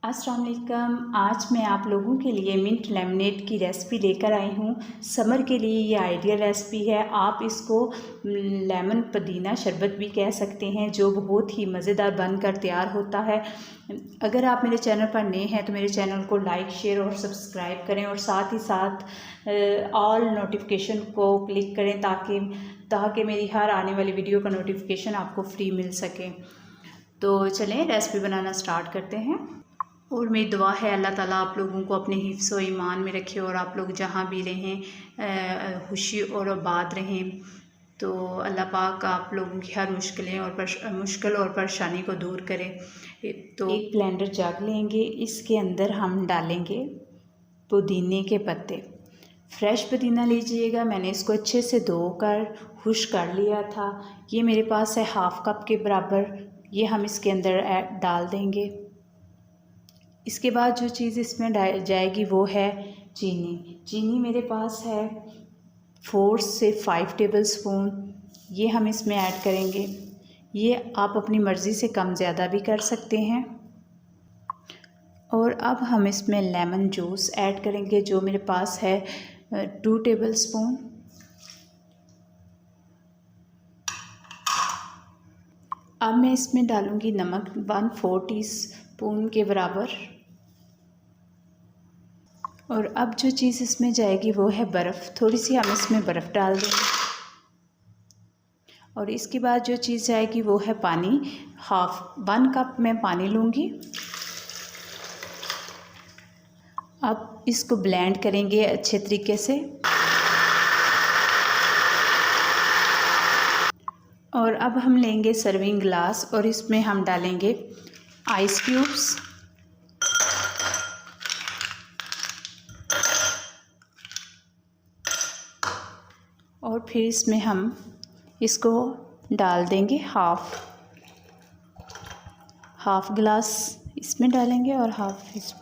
अस्सलाम वालेकुम। आज मैं आप लोगों के लिए मिंट लेमनेड की रेसिपी लेकर आई हूँ। समर के लिए ये आइडियल रेसिपी है। आप इसको लेमन पुदीना शरबत भी कह सकते हैं, जो बहुत ही मज़ेदार बनकर तैयार होता है। अगर आप मेरे चैनल पर नए हैं तो मेरे चैनल को लाइक, शेयर और सब्सक्राइब करें और साथ ही साथ ऑल नोटिफिकेशन को क्लिक करें ताकि मेरी हर आने वाली वीडियो का नोटिफिकेशन आपको फ्री मिल सके। तो चलें रेसिपी बनाना स्टार्ट करते हैं। और मेरी दुआ है अल्लाह ताला आप लोगों को अपने हिफ्ज़ व ईमान में रखे और आप लोग जहाँ भी रहें खुशी और आबाद रहें। तो अल्लाह पाक आप लोगों की हर मुश्किल और परेशानी को दूर करे। तो एक ब्लेंडर जग लेंगे, इसके अंदर हम डालेंगे पुदीने के पत्ते। फ्रेश पुदीना लीजिएगा, मैंने इसको अच्छे से धोकर खुश कर लिया था। ये मेरे पास है हाफ़ कप के बराबर। ये हम इसके अंदर डाल देंगे। इसके बाद जो चीज़ इसमें जाएगी वो है चीनी। चीनी मेरे पास है 4 से 5 टेबलस्पून। ये हम इसमें ऐड करेंगे। ये आप अपनी मर्ज़ी से कम ज़्यादा भी कर सकते हैं। और अब हम इसमें लेमन जूस ऐड करेंगे, जो मेरे पास है 2 टेबलस्पून। अब मैं इसमें डालूँगी नमक 1/4 टीस्पून के बराबर। और अब जो चीज़ इसमें जाएगी वो है बर्फ़। थोड़ी सी हम इसमें बर्फ़ डाल देंगे। और इसके बाद जो चीज़ जाएगी वो है पानी। 1 कप मैं पानी लूँगी। अब इसको ब्लेंड करेंगे अच्छे तरीके से। और अब हम लेंगे सर्विंग ग्लास और इसमें हम डालेंगे आइस क्यूब्स। और फिर इसमें हम इसको डाल देंगे हाफ गिलास इसमें डालेंगे और हाफ इस।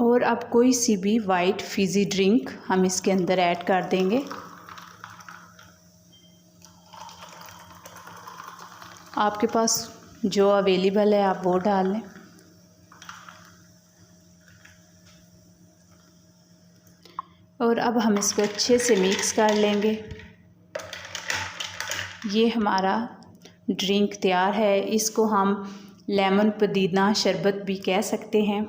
और अब कोई सी भी वाइट फिज़ी ड्रिंक हम इसके अंदर ऐड कर देंगे। आपके पास जो अवेलेबल है आप वो डाल लें। और अब हम इसको अच्छे से मिक्स कर लेंगे। ये हमारा ड्रिंक तैयार है। इसको हम लेमन पुदीना शरबत भी कह सकते हैं।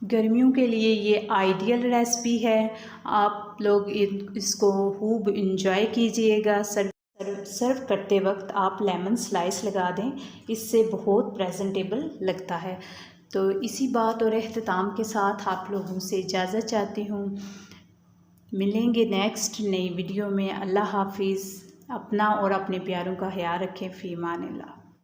गर्मियों के लिए ये आइडियल रेसिपी है। आप लोग इसको खूब इंजॉय कीजिएगा। सर्व करते वक्त आप लेमन स्लाइस लगा दें, इससे बहुत प्रेजेंटेबल लगता है। तो इसी बात और एहतमाम के साथ आप लोगों से इजाज़त चाहती हूँ। मिलेंगे नेक्स्ट नई वीडियो में। अल्लाह हाफिज़। अपना और अपने प्यारों का ख्याल रखें। फ़ी अमान अल्लाह।